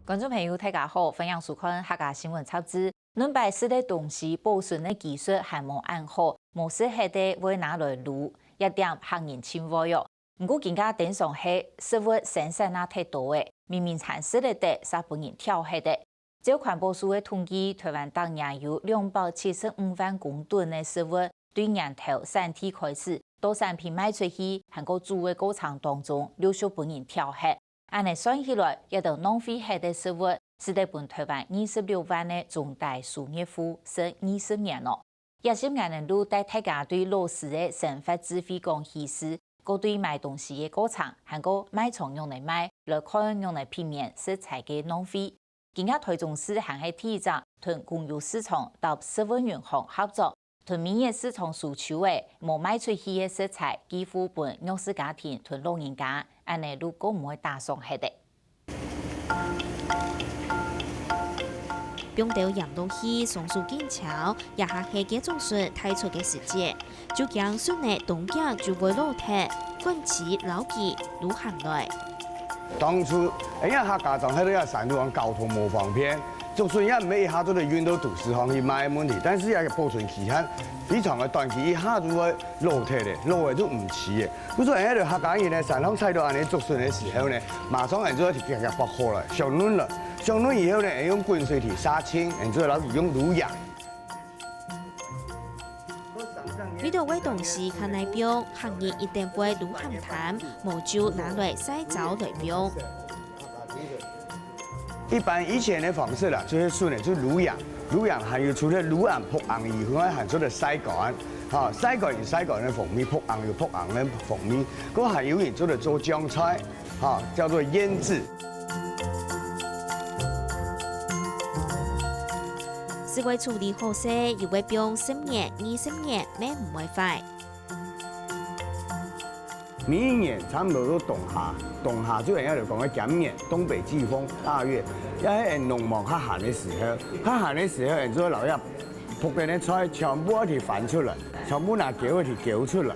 观众朋友，大家好，欢迎收看客家新闻插枝。恁摆使的东西保存的技术还无按好，无适合的会拿来卤，一点行人轻微哟。不过更加顶上是食物生产啊太多的，明明产湿了的，煞本人挑黑的。照环保署的统计，台湾当年有275万公吨的食物对年头3天开始，到产品卖出去，还个煮的过程当中，陆续本人挑黑。按嚟算起来，一道浪费黑的食物，使得本台湾26万的中大收入户是20年咯。20年的路带大家对老师的生活智慧讲意思，个对买东西的过程，还个买从用来买，来看用来避免食材的浪费。今日台中市还系提倡同公有市场到食物银行合作，同民业市场需求的无卖出去的食材，几乎本弱势家庭同老人家。安尼如果唔会打上去的。并到盐路去松树剑桥，也下下嘅种树太出嘅时节，就将树内东江就会落铁，滚起老记路行来。当初因为他家长喺度要山路上交通无方便，就算也唔係一下都嚟運到都市方去買問題，但是也保存期限非常嘅短期，一下就會落鐵嘅，落嘅都唔似嘅。咁所以喺度客家人咧，山上採到安尼竹筍嘅時候呢，馬上人做一條夾夾拔好啦，上嫩啦，上嫩以後呢，用滾水去殺青，然之後用滷藥。呢度位同事看內表，行業一定會滷鹹淡，無就拿來洗澡來表。一般以前的方式啦，就是筍呢，就滷羊，滷羊還有除了滷羊撲紅以外，還做咗曬乾，嚇曬乾有曬乾的鳳米，撲紅有撲紅的鳳米，嗰還有人做咗做醬菜，嚇叫做醃製。是為處理好勢，又會用10年、20年，咩唔會壞。每一年差唔多都冬夏最人家就講嘅減年，東北季風大月，一喺農忙較閒嘅時候，人做老一撲嘅啲菜全部一條翻出嚟，全部拿攪一條攪出嚟，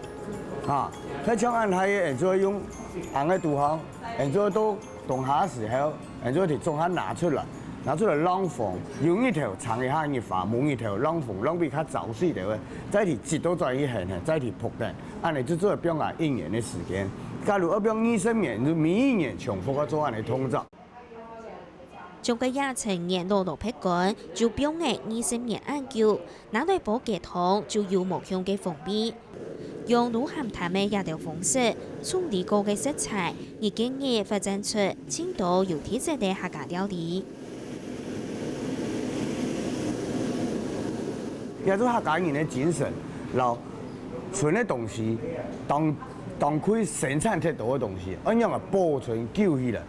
嚇，佢將按係人做用行嘅杜行，人做到冬夏嘅時候，人做條中下拿出嚟晾風，用一條長嘅蝦葉發滿一條晾風，晾比較早水條嘅，再條節都再一行嘅，再條撲嘅，按嚟就做表下1年嘅時間。假如要表20年，就每一年重複嘅做按嚟通則。將個亞成年落批管，就表嘅20年研究，拿來保健康就有無香嘅風味。用滷鹹淡嘅一條方式處理過嘅食材，而經驗發展出青島有特色嘅客家料理。也做客家人的精神，然後存的東西，當可以生產太多的東西，咁樣啊保存久起來，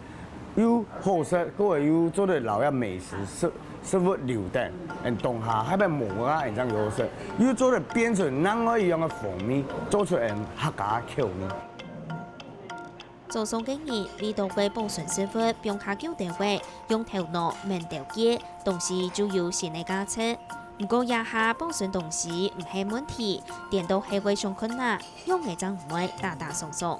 又好食，嗰個又做得老一美食食物留定，冬夏喺邊磨啊，然之後好食，又做得變成另外一樣嘅風味，做出客家口味。做餸嘅人，呢度嘅保存食物用下久地位，用頭腦明掉嘅，東西就有新嘅價值。不過也下保存東西唔係問題，電到係會上困難，用嘅就唔會大大鬆鬆。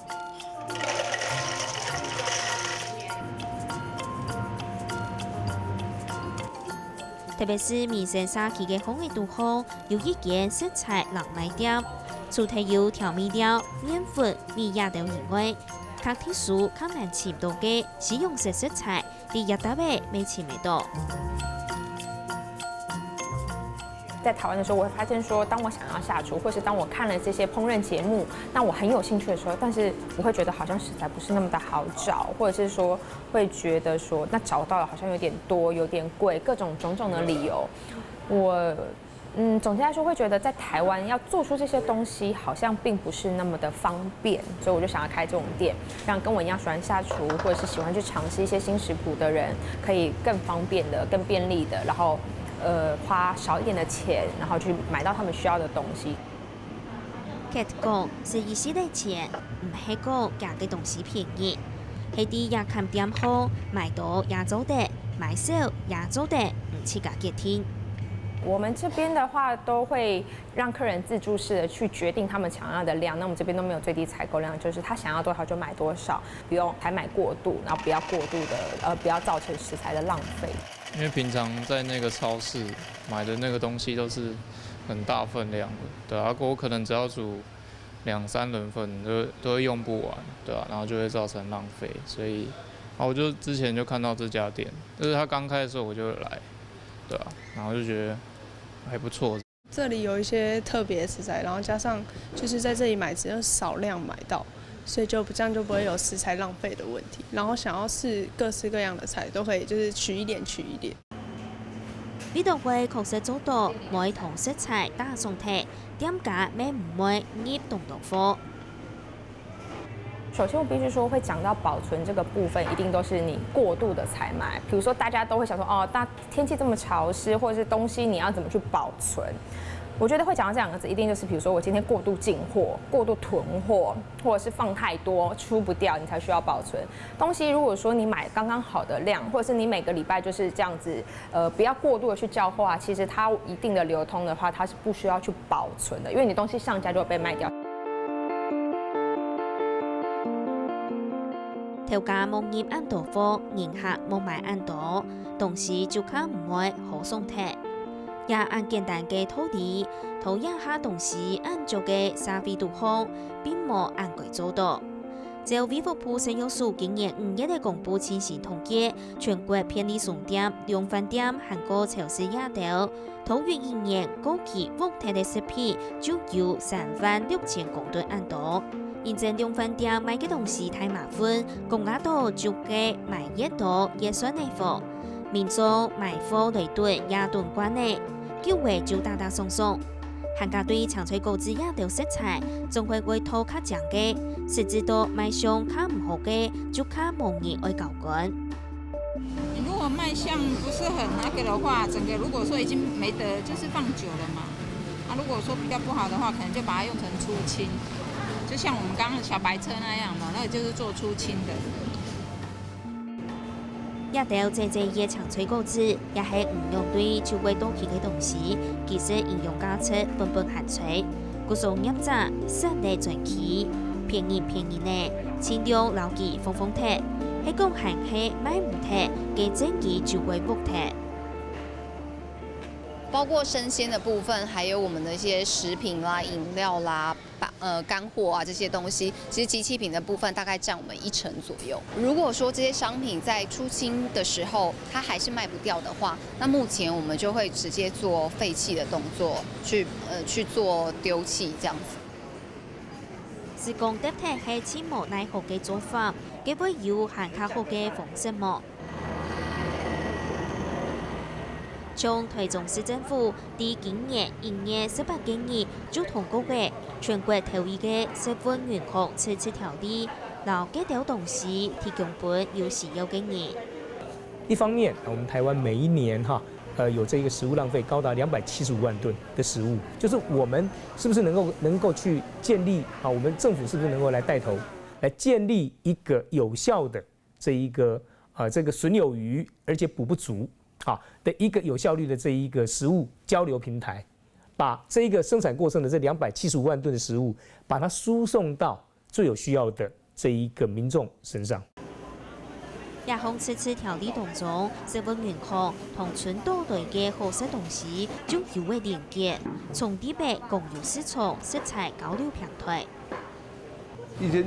特別是民生社區嘅風味度好，有一件食材人賣店，除咗有調味料、麵粉、米也都以外，較特殊、較難尋到嘅是用食材，啲一大味未尋味到。在台湾的时候，我会发现说，当我想要下厨，或是当我看了这些烹饪节目，那我很有兴趣的时候，但是我会觉得好像食材不是那么的好找，或者是说会觉得说，那找到了好像有点多，有点贵，各种种种的理由。我总结来说会觉得在台湾要做出这些东西，好像并不是那么的方便，所以我就想要开这种店，让跟我一样喜欢下厨，或者是喜欢去尝试一些新食谱的人，可以更方便的、更便利的，然后。花少一點的錢，然後去買到他們需要的東西。佢講是意思嘅錢，唔係講價嘅東西便宜，係啲也看店好，買到也做得，買少也做得，唔似價嘅天。我们这边的话，都会让客人自助式的去决定他们想要的量。那我们这边都没有最低采购量，就是他想要多少就买多少，不用采买过度，然后不要过度的不要造成食材的浪费。因为平常在那个超市买的那个东西都是很大分量的，对啊，我可能只要煮2、3人份都会用不完，对啊，然后就会造成浪费，所以，我就之前就看到这家店，就是他刚开的时候我就来，对啊，然后就觉得还不错。这里有一些特别食材，然后加上就是在这里买只有少量买到，所以这样就不会有食材浪费的问题。然后想要试各式各样的菜，都可以就是取一点。呢度會確實做到每同食材打送題，店家咩唔會入動到貨。首先，我必须说，会讲到保存这个部分，一定都是你过度的采买。比如说，大家都会想说，哦，天气这么潮湿，或者是东西你要怎么去保存？我觉得会讲到这2个字，一定就是比如说我今天过度进货、过度囤货，或者是放太多出不掉，你才需要保存。东西如果说你买刚刚好的量，或者是你每个礼拜就是这样子，不要过度的去叫货啊，其实它一定的流通的话，它是不需要去保存的，因为你东西上架就会被卖掉。頭家冇入按到貨，迎客冇買按到，東西就靠唔會好送貼。也按簡單嘅土地，投一下東西按照嘅沙飛度好，並冇按規做到。就衛福部食藥署今年5月嘅公布前線統計，全國便利商店、量販店、韓國超市也到，頭月1年高期獲提嘅食品就有36000公噸按到。現在量販店買嘅東西太麻煩，公家多就嘅買越多越算內貨，民眾買貨嚟對也頓關呢。叫話就大大鬆鬆，行家對長翠高資也條食材，總會為拖較漲嘅，實質到賣相較唔好嘅，就較容易愛搞滾。如果賣相不是很那個的話，整個如果說已經沒得，就是放久了嘛。如果說比較不好的話，可能就把它用成出清，就像我們剛剛小白車那樣的，那個就是做出清的。也條這嘅長翠果子，也係唔用對就會多起嘅東西，其實營養價值本限脆，故數入閘實力傳奇，便宜呢，輕量老記風鐵，係講行係買唔鐵嘅整機就會不鐵。包括生鮮的部分，還有我們的一些食品啦、飲料啦、乾貨啊這些東西，其實機器品的部分大概佔我們1成左右。如果說這些商品在出清的時候，它還是賣不掉的話，那目前我們就會直接做廢棄的動作，去做丟棄這樣子。是講得鐵係千無奈何嘅做法，幾會有行較好嘅方式麼？從台中市政府第今年1月18日就通過嘅全國頭一個食品允許吃吃條例，讓這條東西提供給有需要嘅人。一方面，我們台灣每一年有這個食物浪費高達275萬噸的食物，就是我們是不是能夠去建立我們政府是不是能夠來帶頭，來建立一個有效的這個損有餘而且補不足的一個有效率的這一個食物交流平台，把這一個生產過剩的這275萬噸的食物，把它輸送到最有需要的這一個民眾身上。也向吃吃條例當中，食品允許同存多類嘅好食東西就有會連結，從地北共有市場食材交流平台。以前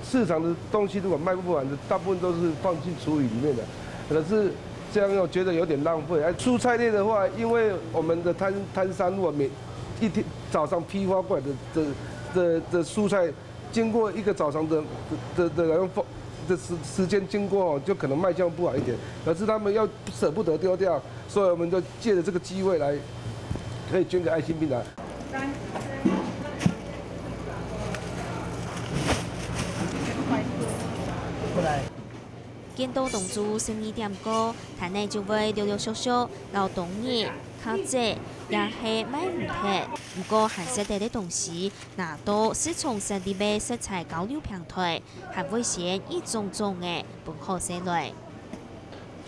市場的東西如果賣不完的，大部分都是放進廚餘裡面的，可是這樣我覺得有點浪費。而蔬菜類的話，因為我們的攤商如果每一天早上批發過來的蔬菜，經過一個早上的時間經過就可能賣相不好一點。可是他們要捨不得丟掉，所以我們就借着這個機會來，可以捐給愛心病團。見到同住生意店哥，攤內就會溜溜縮縮，勞動力較濟，也係買唔起。如果還捨得的東西拿到市場實地嘅食材交流平台，還會先一種種嘅本可食類。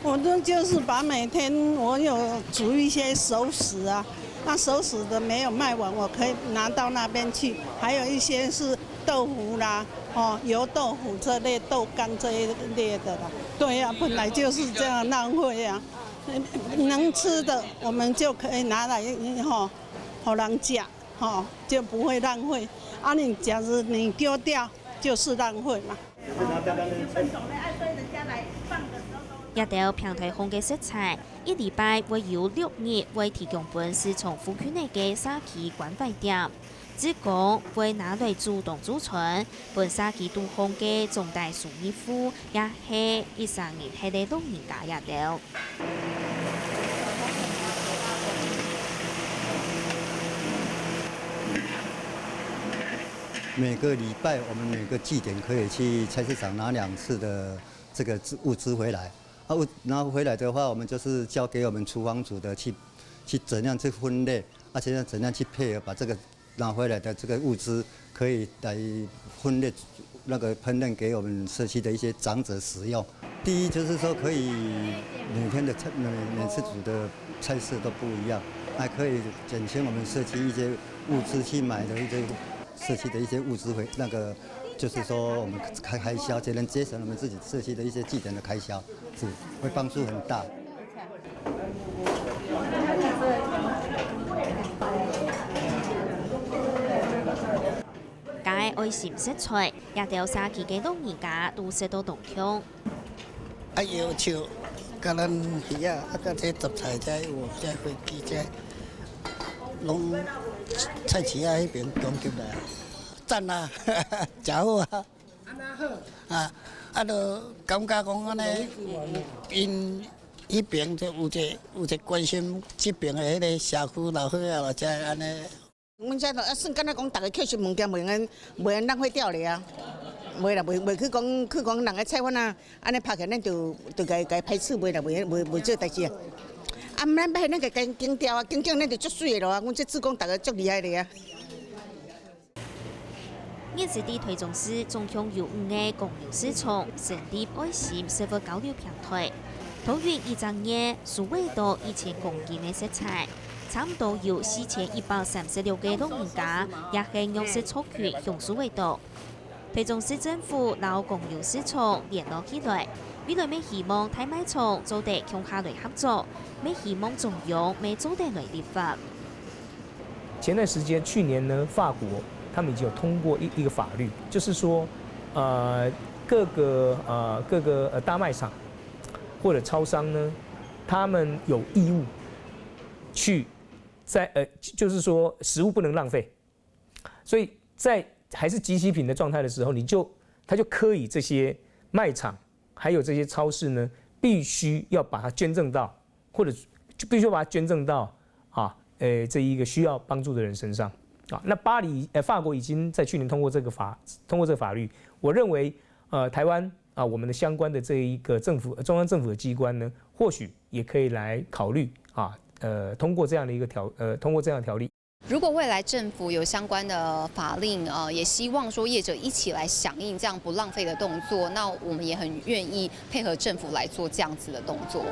我都就是把每天我有煮一些熟食啊，那熟食的没有卖完，我可以拿到那边去。还有一些是豆腐啦，油豆腐这类、豆干这一类的啦。对呀，本来就是这样浪费啊。能吃的我们就可以拿来好人吃，就不会浪费。啊，你假如你丢掉就是浪费嘛。一条平台风嘅食材，一礼拜會有6日會提供本市從府區內嘅沙期關飯店，只講會拿來主動儲存，本沙期都風嘅重大數衣服，也係1-3年係啲老人家一條。每个礼拜，我们每个祭典可以去菜市场拿2次的这个物资回来。拿回来的话，我们就是交给我们厨房组的去怎样去分类，而且怎样去配合，把这个拿回来的这个物资可以来分类那个烹饪给我们社区的一些长者食用。第一就是说可以每天的每次煮的菜色都不一样，还可以减轻我们社区一些物资去买的一些社区的一些物资就是说我们开销，才能节省我们自己社区的一些祭典的开销，是会帮助很大。介愛心食材，也條沙期嘅老人家都食到動腔。要笑，甲咱魚啊，甲這雜菜仔有這飛機仔，攏菜市啊迄邊供給來。讚啊，真好啊！就感覺講安尼，因迄邊就有一關心這邊的迄個社區老伙仔，才安尼。阮遮就算敢若講，大家捡拾物件袂用浪費掉咧啊！袂啦，袂去講人個菜飯啊，安尼拍起咱就家排斥袂啦，袂做代志啊！啊，咱要咱個經調啊，經咱就足水個咯啊！阮這志工大家足厲害咧啊！熱市地推總司總共有5個公有市場成立愛心社會交流平台，投運1整年數位到1000公斤嘅食材，差唔多有4136個老人家，也係弱勢族群向數位到。推總市政府撈公有市場聯絡起來，未來咪希望大賣場做得向下來合作，咪希望中央咪做得來立法。前段時間，去年呢，法國他們已經有通過一個法律，就是說，各個大賣場或者超商呢，他們有義務去就是說食物不能浪費，所以在還是即期品的狀態的時候，他就可以這些賣場還有這些超市呢，必須要把它捐贈到，或者就必須要把它捐贈到這一個需要幫助的人身上。那法國已經在去年通過這個法律，我認為台灣我們的相關的這一個中央政府的機關呢，或許也可以來考慮通過這樣的一個通過這樣的條例。如果未來政府有相關的法令，也希望說業者一起來響應這樣不浪費的動作，那我們也很願意配合政府來做這樣子的動作。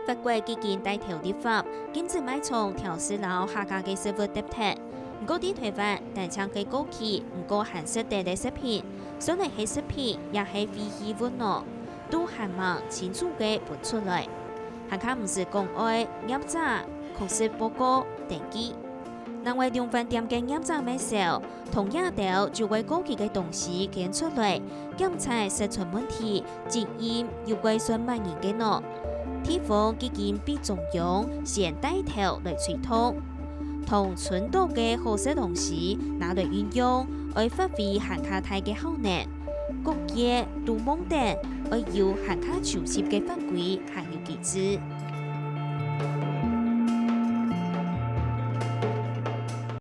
法國基建帶頭立法，禁止賣場調試樓下架嘅食物搭貼。唔過啲推法，但將佢過期，唔過限食地嘅食品，雖然係食品，也係非遺物咯，都限望清楚嘅搬出來。限卡唔是公愛、驗查、確實報告、登記。因為量販店嘅驗查買少，同樣條就為過期嘅東西揀出來，檢查實存問題，責任要歸算萬人嘅咯。地方基建比中央先帶頭來推動。同存到嘅好食東西拿來運用，來發揮限卡大嘅效能。各界都望定，要限卡潮濕嘅法規還有機制。